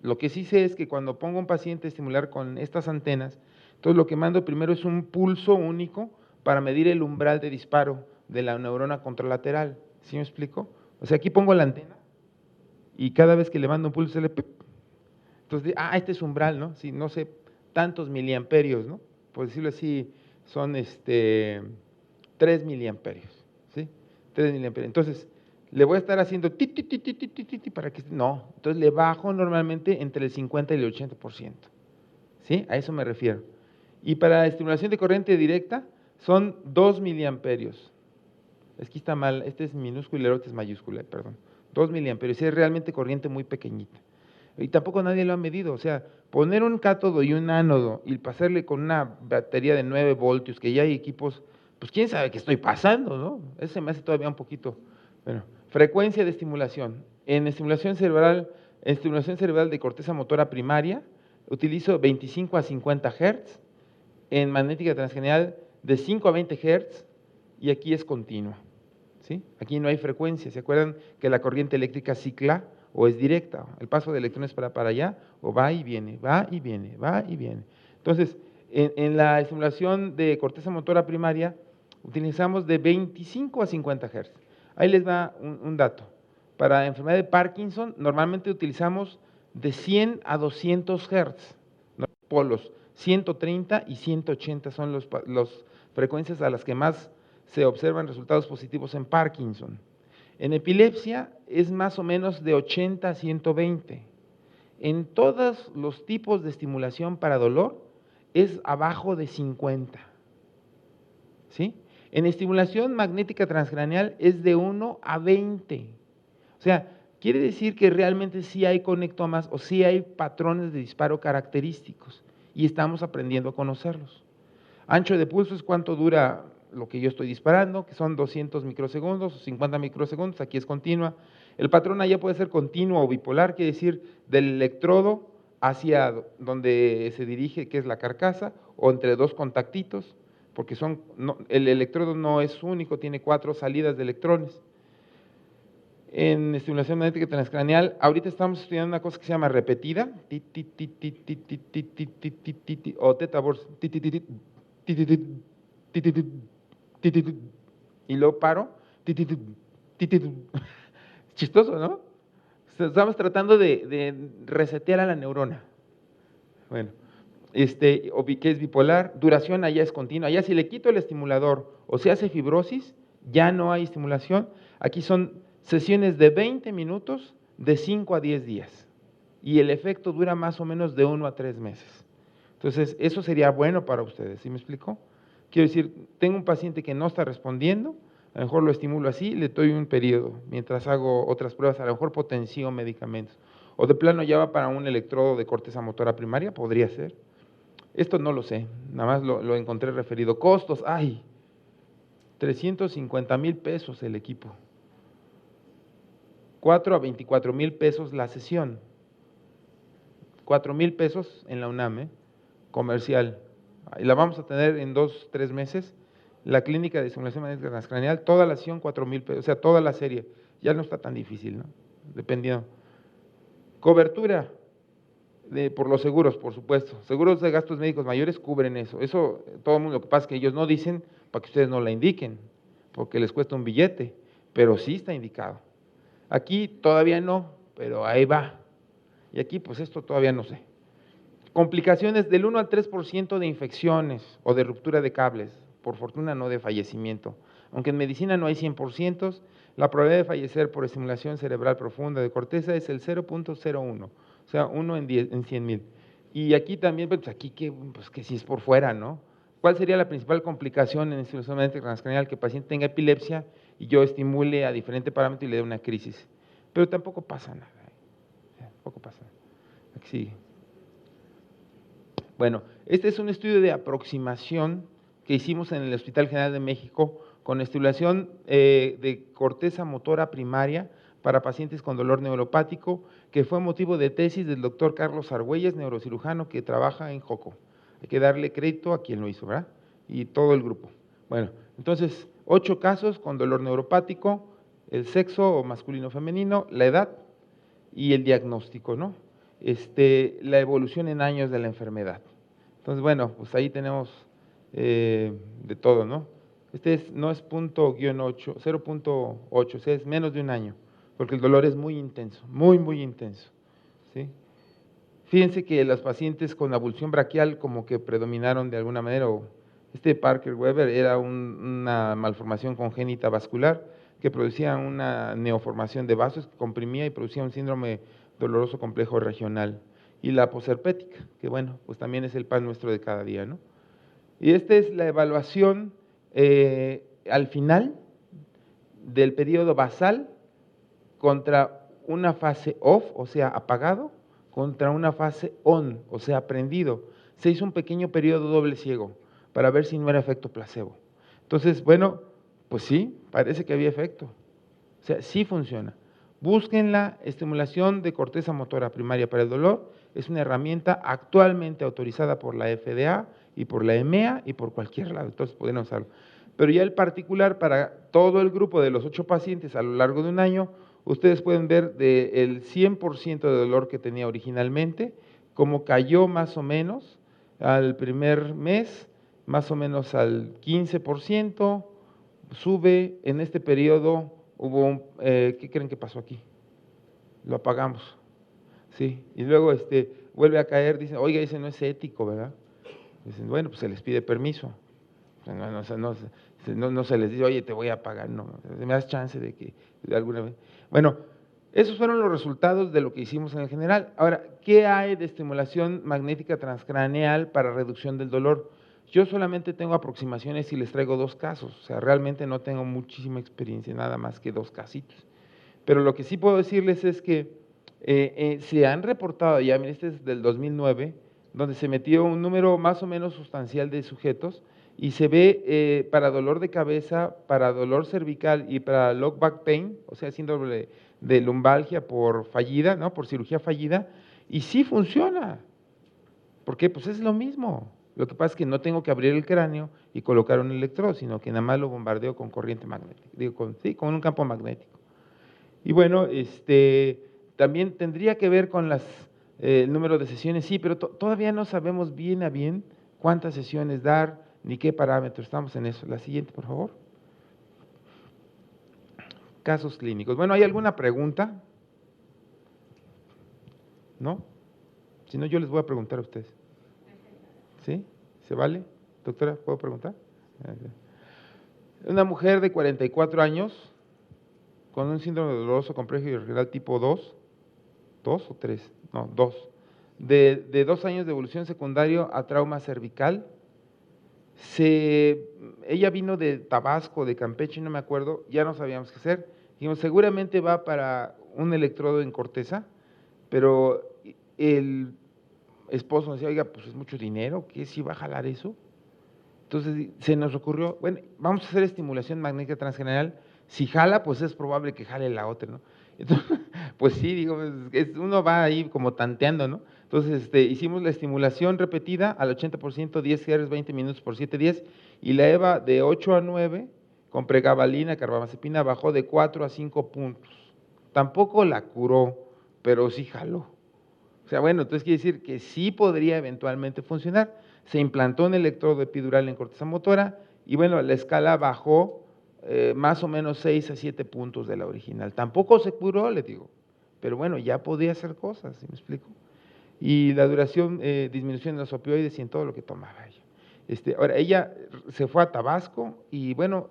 Speaker 1: Lo que sí sé es que cuando pongo a un paciente a estimular con estas antenas, entonces lo que mando primero es un pulso único para medir el umbral de disparo de la neurona contralateral. ¿Sí me explico? O sea, aquí pongo la antena y cada vez que le mando un pulso, le pip. Entonces, este es umbral, ¿no? Sí, no sé, tantos miliamperios, ¿no? Por decirlo así, son 3 miliamperios, ¿sí? 3 miliamperios. Entonces, le voy a estar haciendo para que, no, entonces le bajo normalmente entre el 50 y el 80%, ¿sí? A eso me refiero. Y para la estimulación de corriente directa son 2 miliamperios. Aquí está mal, este es minúsculo y el otro es mayúscula, perdón. 2 miliamperios, es realmente corriente muy pequeñita. Y tampoco nadie lo ha medido, o sea, poner un cátodo y un ánodo y pasarle con una batería de 9 voltios, que ya hay equipos, pues quién sabe qué estoy pasando, ¿no? Eso se me hace todavía un poquito. Bueno, frecuencia de estimulación. En estimulación cerebral de corteza motora primaria, utilizo 25 a 50 Hz, en magnética transcranial de 5 a 20 Hz, y aquí es continua, ¿sí? Aquí no hay frecuencia, ¿se acuerdan que la corriente eléctrica cicla o es directa? El paso de electrones para allá, o va y viene, va y viene, va y viene. Entonces, en la estimulación de corteza motora primaria, utilizamos de 25 a 50 Hz. Ahí les va un dato. Para la enfermedad de Parkinson, normalmente utilizamos de 100 a 200 Hz, ¿no? Polos, 130 y 180 son las frecuencias a las que más se observan resultados positivos en Parkinson. En epilepsia es más o menos de 80 a 120. En todos los tipos de estimulación para dolor es abajo de 50. ¿Sí? En estimulación magnética transcraneal es de 1 a 20. O sea, quiere decir que realmente sí hay conectomas o sí hay patrones de disparo característicos y estamos aprendiendo a conocerlos. Ancho de pulso es cuánto dura lo que yo estoy disparando, que son 200 microsegundos o 50 microsegundos, aquí es continua. El patrón allá puede ser continuo o bipolar, quiere decir del electrodo hacia donde se dirige, que es la carcasa, o entre dos contactitos, porque el electrodo no es único, tiene 4 salidas de electrones. En estimulación magnética transcraneal, ahorita estamos estudiando una cosa que se llama repetida, o teta burst, y luego paro, chistoso, ¿no? Estamos tratando de resetear a la neurona. Bueno, que es bipolar, duración allá es continua. Allá si le quito el estimulador o se hace fibrosis, ya no hay estimulación. Aquí son sesiones de 20 minutos de 5 a 10 días. Y el efecto dura más o menos de 1 a 3 meses. Entonces, eso sería bueno para ustedes, ¿sí me explico? Quiero decir, tengo un paciente que no está respondiendo, a lo mejor lo estimulo así, le doy un periodo, mientras hago otras pruebas, a lo mejor potencio medicamentos. O de plano ya va para un electrodo de corteza motora primaria, podría ser. Esto no lo sé, nada más lo encontré referido. Costos, ¡ay! 350,000 pesos el equipo. 4 a 24,000 pesos la sesión. 4,000 pesos en la UNAM, comercial. Y la vamos a tener en 2, 3 meses. La clínica de estimulación magnética transcraneal, toda la sesión 4,000 pesos, o sea, toda la serie. Ya no está tan difícil, ¿no? Dependiendo. Cobertura por los seguros, por supuesto. Seguros de gastos médicos mayores cubren eso. Eso, todo el mundo, lo que pasa es que ellos no dicen para que ustedes no la indiquen, porque les cuesta un billete, pero sí está indicado. Aquí todavía no, pero ahí va. Y aquí, pues esto todavía no sé. Complicaciones del 1 al 3% de infecciones o de ruptura de cables, por fortuna no de fallecimiento. Aunque en medicina no hay 100%, la probabilidad de fallecer por estimulación cerebral profunda de corteza es el 0.01, o sea, 1 en 100,000. Y aquí también, pues aquí que si es por fuera, ¿no? ¿Cuál sería la principal complicación en estimulación magnética transcraneal? Que el paciente tenga epilepsia y yo estimule a diferente parámetro y le dé una crisis. Pero tampoco pasa nada. Tampoco pasa nada. Aquí sigue. Bueno, este es un estudio de aproximación que hicimos en el Hospital General de México con estimulación de corteza motora primaria para pacientes con dolor neuropático, que fue motivo de tesis del doctor Carlos Argüelles, neurocirujano que trabaja en Joco. Hay que darle crédito a quien lo hizo, ¿verdad? Y todo el grupo. Bueno, entonces, 8 casos con dolor neuropático, el sexo o masculino o femenino, la edad y el diagnóstico, ¿no? La evolución en años de la enfermedad. Entonces, bueno, pues ahí tenemos de todo, ¿no? No es punto guión 8, 0.8, o sea, es menos de un año, porque el dolor es muy intenso, muy, muy intenso, ¿sí? Fíjense que los pacientes con abulsión braquial como que predominaron de alguna manera, Parker Weber era una malformación congénita vascular que producía una neoformación de vasos que comprimía y producía un síndrome doloroso complejo regional. Y la posherpética, que bueno, pues también es el pan nuestro de cada día, ¿no? Y esta es la evaluación al final del periodo basal contra una fase off, o sea, apagado, contra una fase on, o sea, prendido. Se hizo un pequeño periodo doble ciego para ver si no era efecto placebo. Entonces, bueno, pues sí, parece que había efecto. O sea, sí funciona. Busquen la estimulación de corteza motora primaria para el dolor. Es una herramienta actualmente autorizada por la FDA y por la EMEA y por cualquier lado, entonces pueden usarlo. Pero ya el particular para todo el grupo de los 8 pacientes a lo largo de un año, ustedes pueden ver del 100% de dolor que tenía originalmente, cómo cayó más o menos al primer mes, más o menos al 15%, sube en este periodo, hubo ¿qué creen que pasó aquí? Lo apagamos, ¿sí? Y luego vuelve a caer, dicen, oiga, ese no es ético, ¿verdad? Dicen, bueno, pues se les pide permiso. No se les dice, oye, te voy a pagar, no, me das chance de que de alguna vez. Bueno, esos fueron los resultados de lo que hicimos en el general. Ahora, ¿qué hay de estimulación magnética transcraneal para reducción del dolor? Yo solamente tengo aproximaciones y les traigo 2 casos, o sea, realmente no tengo muchísima experiencia, nada más que 2 casitos. Pero lo que sí puedo decirles es que se han reportado, ya miren, este es del 2009, donde se metió un número más o menos sustancial de sujetos y se ve para dolor de cabeza, para dolor cervical y para low back pain, o sea, síndrome de lumbalgia por fallida, ¿no? Por cirugía fallida, Y sí funciona. ¿Por qué? Pues es lo mismo. Lo que pasa es que no tengo que abrir el cráneo y colocar un electrodo, sino que nada más lo bombardeo con corriente magnética, digo, con un campo magnético. Y bueno, también tendría que ver con el número de sesiones, sí, pero todavía no sabemos bien a bien cuántas sesiones dar, ni qué parámetros, estamos en eso. La siguiente, por favor. Casos clínicos. Bueno, ¿hay alguna pregunta? ¿No? Si no, yo les voy a preguntar a ustedes. ¿Sí? ¿Se vale? Doctora, ¿puedo preguntar? Una mujer de 44 años con un síndrome doloroso complejo y regional tipo 2, 2 o 3, no, 2, de 2 años de evolución secundario a trauma cervical. Ella vino de Tabasco, de Campeche, no me acuerdo, ya no sabíamos qué hacer. Dijimos, seguramente va para un electrodo en corteza, pero el esposo nos decía, oiga, pues es mucho dinero, ¿qué si va a jalar eso? Entonces se nos ocurrió, bueno, vamos a hacer estimulación magnética transcranial, si jala, pues es probable que jale la otra, ¿no? Entonces, pues sí, digo, uno va ahí como tanteando, ¿no? Entonces hicimos la estimulación repetida al 80%, 10 Hz, 20 minutos por 7 días, y la EVA de 8 a 9, con pregabalina, carbamazepina, bajó de 4 a 5 puntos. Tampoco la curó, pero sí jaló. O sea, bueno, entonces quiere decir que sí podría eventualmente funcionar. Se implantó un electrodo epidural en corteza motora y bueno, la escala bajó más o menos 6 a 7 puntos de la original. Tampoco se curó, le digo, pero bueno, ya podía hacer cosas, ¿sí me explico? Y la duración, disminución de los opioides y en todo lo que tomaba ella. Ahora, ella se fue a Tabasco y bueno,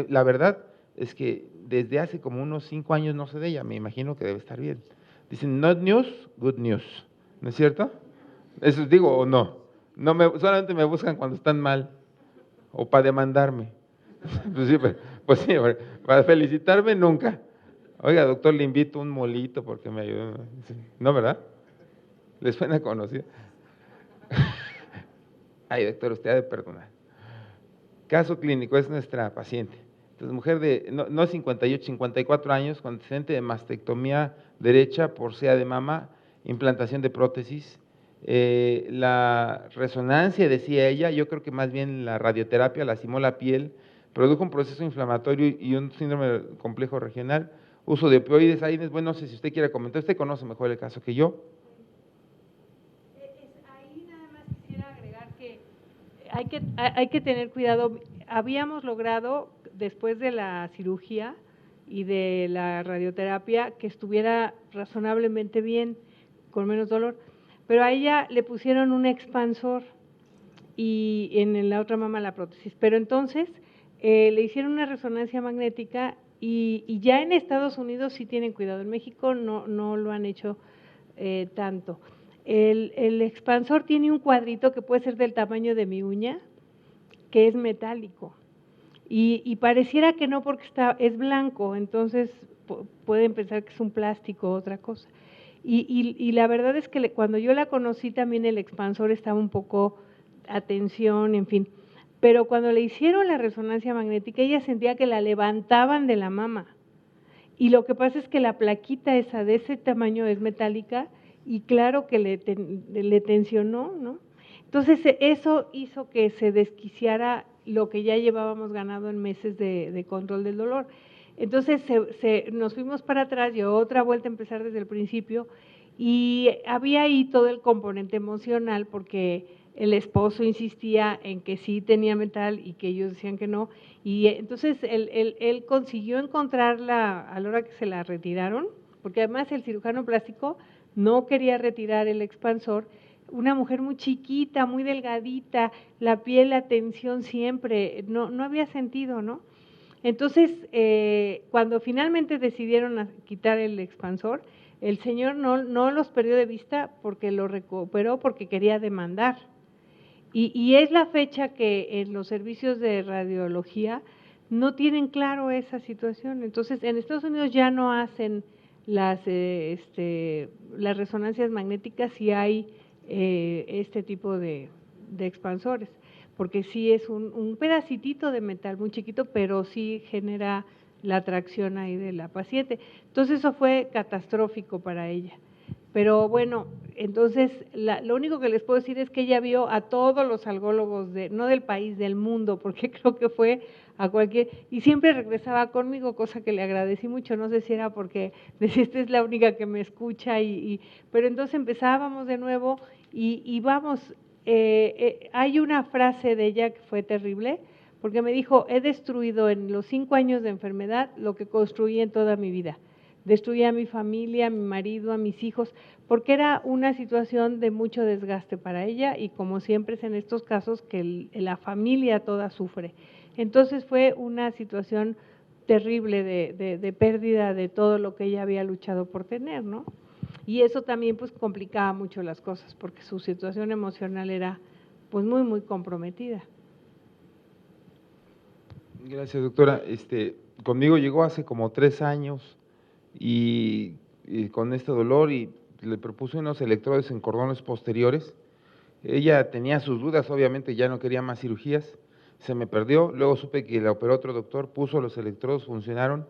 Speaker 1: la verdad es que desde hace como unos 5 años no sé de ella, me imagino que debe estar bien. Dicen, not news, good news, ¿no es cierto? Eso digo o no. Solamente me buscan cuando están mal o para demandarme. Pues sí, para felicitarme nunca. Oiga, doctor, le invito un molito porque me ayudó. ¿No, verdad? ¿Les suena conocido? Ay, doctor, usted ha de perdonar. Caso clínico, es nuestra paciente. Entonces, mujer de, no 58, 54 años, con antecedente de mastectomía derecha por sea de mama, implantación de prótesis. La resonancia, decía ella, yo creo que más bien la radioterapia lastimó la piel, produjo un proceso inflamatorio y un síndrome complejo regional, uso de opioides. Ahí, bueno, no sé si usted quiere comentar, usted conoce mejor el caso que yo.
Speaker 2: Ahí nada más quisiera agregar que hay que tener cuidado. Habíamos logrado, después de la cirugía y de la radioterapia, que estuviera razonablemente bien, con menos dolor, pero a ella le pusieron un expansor y en la otra mama la prótesis. Pero entonces le hicieron una resonancia magnética y ya en Estados Unidos sí tienen cuidado, en México no lo han hecho tanto. El expansor tiene un cuadrito que puede ser del tamaño de mi uña, que es metálico. Y pareciera que no porque es blanco, entonces pueden pensar que es un plástico o otra cosa. Y la verdad es que cuando yo la conocí también el expansor estaba un poco a tensión, en fin. Pero cuando le hicieron la resonancia magnética, ella sentía que la levantaban de la mama. Y lo que pasa es que la plaquita esa de ese tamaño es metálica y claro que le tensionó, ¿no? Entonces eso hizo que se desquiciara lo que ya llevábamos ganado en meses de control del dolor. Entonces nos fuimos para atrás y otra vuelta a empezar desde el principio y había ahí todo el componente emocional porque el esposo insistía en que sí tenía metal y que ellos decían que no, y entonces él consiguió encontrarla a la hora que se la retiraron, porque además el cirujano plástico no quería retirar el expansor, una mujer muy chiquita, muy delgadita, la piel, la tensión siempre, no había sentido, ¿no? Entonces, cuando finalmente decidieron quitar el expansor, el señor no los perdió de vista porque lo recuperó porque quería demandar. Y es la fecha que en los servicios de radiología no tienen claro esa situación. Entonces, en Estados Unidos ya no hacen las resonancias magnéticas si hay este tipo de expansores, porque sí es un pedacitito de metal muy chiquito, pero sí genera la atracción ahí de la paciente. Entonces, eso fue catastrófico para ella. Pero bueno, entonces lo único que les puedo decir es que ella vio a todos los algólogos, no del país, del mundo, porque creo que fue a cualquier, y siempre regresaba conmigo, cosa que le agradecí mucho, no sé si era porque decía, esta es la única que me escucha, pero entonces empezábamos de nuevo y vamos, hay una frase de ella que fue terrible, porque me dijo, he destruido en los 5 años de enfermedad lo que construí en toda mi vida. Destruí a mi familia, a mi marido, a mis hijos, porque era una situación de mucho desgaste para ella y como siempre es en estos casos que la familia toda sufre. Entonces fue una situación terrible de pérdida de todo lo que ella había luchado por tener, ¿no? Y eso también pues complicaba mucho las cosas porque su situación emocional era pues muy, muy comprometida.
Speaker 1: Gracias, doctora. Conmigo llegó hace como 3 años y con este dolor y le propuse unos electrodos en cordones posteriores. Ella tenía sus dudas, obviamente ya no quería más cirugías, se me perdió, luego supe que la operó otro doctor, puso los electrodos, funcionaron,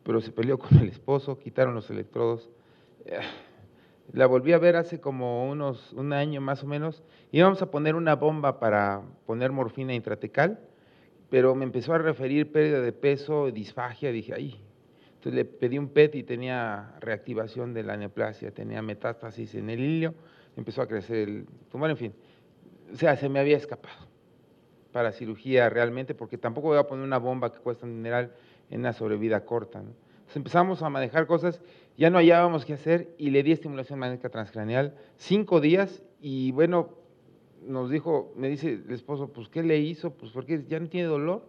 Speaker 1: pero se peleó con el esposo, quitaron los electrodos. La volví a ver hace como un año más o menos, íbamos a poner una bomba para poner morfina intratecal, pero me empezó a referir pérdida de peso, disfagia, dije, ay. Entonces le pedí un PET y tenía reactivación de la neoplasia, tenía metástasis en el hilio, empezó a crecer el tumor, en fin. O sea, se me había escapado para cirugía realmente, porque tampoco voy a poner una bomba que cuesta un dineral en una sobrevida corta, ¿no? Entonces empezamos a manejar cosas, ya no hallábamos qué hacer y le di estimulación magnética transcraneal 5 días y bueno, me dice el esposo, pues ¿qué le hizo? Pues porque ya no tiene dolor.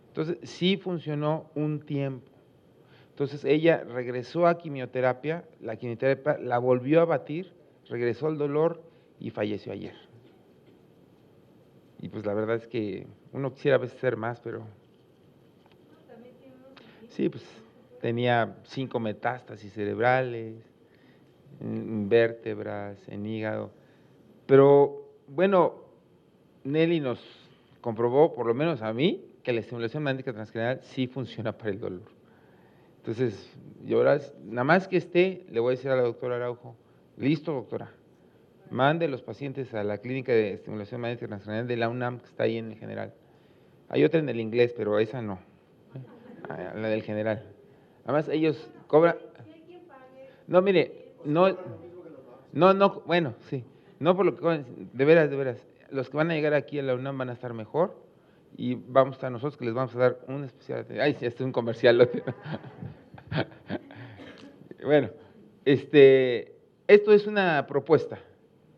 Speaker 1: Entonces sí funcionó un tiempo. Entonces ella regresó a quimioterapia, la quimioterapia la volvió a batir, regresó el dolor y falleció ayer. Y pues la verdad es que uno quisiera a veces ser más, pero sí, pues tenía 5 metástasis cerebrales, en vértebras, en hígado. Pero bueno, Nelly nos comprobó, por lo menos a mí, que la estimulación magnética transcranial sí funciona para el dolor. Entonces, yo ahora, nada más que esté, le voy a decir a la doctora Araujo, listo, doctora, mande los pacientes a la clínica de estimulación magnética transcranial de la UNAM, que está ahí en el general. Hay otra en el inglés, pero esa no, la del general. Además, ellos cobran… No, mire, no, bueno, sí, no por lo que cobran, de veras, los que van a llegar aquí a la UNAM van a estar mejor y vamos a estar nosotros que les vamos a dar un especial… Ay, sí, este es un comercial. Bueno, esto es una propuesta,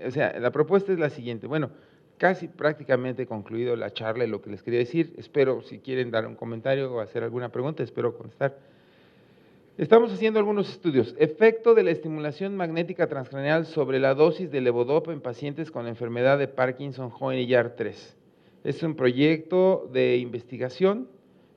Speaker 1: o sea, la propuesta es la siguiente, bueno, casi prácticamente concluido la charla y lo que les quería decir, espero si quieren dar un comentario o hacer alguna pregunta, espero contestar. Estamos haciendo algunos estudios, efecto de la estimulación magnética transcraneal sobre la dosis de levodopa en pacientes con enfermedad de Parkinson Hoehn-Yahr 3. Es un proyecto de investigación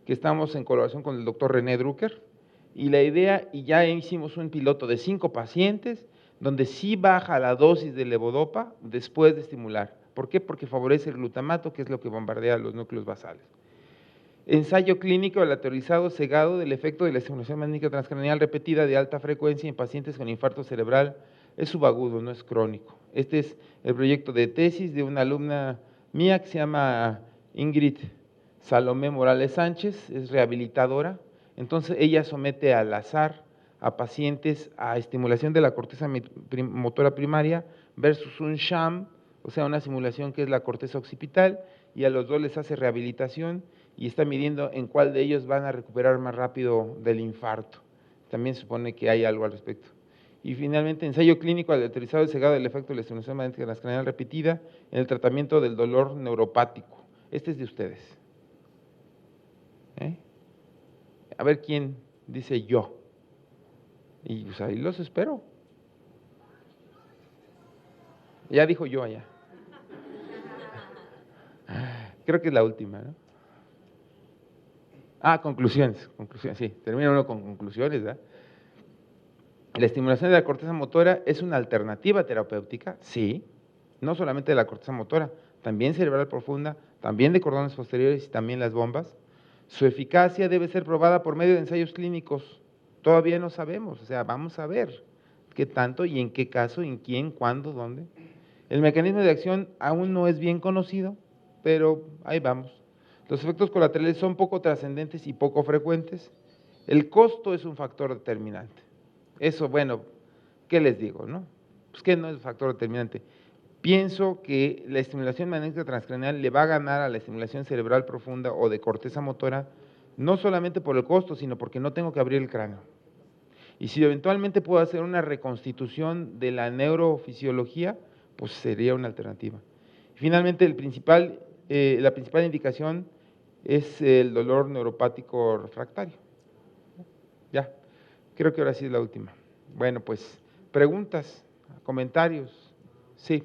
Speaker 1: que estamos en colaboración con el doctor René Drucker, y la idea, y ya hicimos un piloto de 5 pacientes, donde sí baja la dosis de levodopa después de estimular. ¿Por qué? Porque favorece el glutamato, que es lo que bombardea los núcleos basales. Ensayo clínico aleatorizado cegado del efecto de la estimulación magnética transcranial repetida de alta frecuencia en pacientes con infarto cerebral. Es subagudo, no es crónico. Este es el proyecto de tesis de una alumna mía que se llama Ingrid Salomé Morales Sánchez, es rehabilitadora. Entonces ella somete al azar a pacientes a estimulación de la corteza motora primaria versus un sham, o sea, una simulación que es la corteza occipital, y a los dos les hace rehabilitación y está midiendo en cuál de ellos van a recuperar más rápido del infarto. También supone que hay algo al respecto. Y finalmente, ensayo clínico aleatorizado y cegado del efecto de la estimulación magnética transcranial repetida en el tratamiento del dolor neuropático. Este es de ustedes. A ver quién dice yo. Y pues ahí los espero. Ya dijo yo allá. Creo que es la última, ¿no? Conclusiones, sí. Termina uno con conclusiones, ¿verdad? La estimulación de la corteza motora es una alternativa terapéutica, sí. No solamente de la corteza motora, también cerebral profunda, también de cordones posteriores y también las bombas. Su eficacia debe ser probada por medio de ensayos clínicos. Todavía no sabemos, o sea, vamos a ver. qué tanto y en qué caso, en quién, cuándo, dónde. El mecanismo de acción aún no es bien conocido, pero ahí vamos. Los efectos colaterales son poco trascendentes y poco frecuentes. El costo es un factor determinante. Eso, bueno, ¿qué les digo, no? Pues que no es factor determinante. Pienso que la estimulación magnética transcranial le va a ganar a la estimulación cerebral profunda o de corteza motora, no solamente por el costo, sino porque no tengo que abrir el cráneo. Y si eventualmente puedo hacer una reconstitución de la neurofisiología, pues sería una alternativa. Finalmente, la principal indicación es el dolor neuropático refractario. Ya, creo que ahora sí es la última. Bueno, pues, preguntas, comentarios. Sí.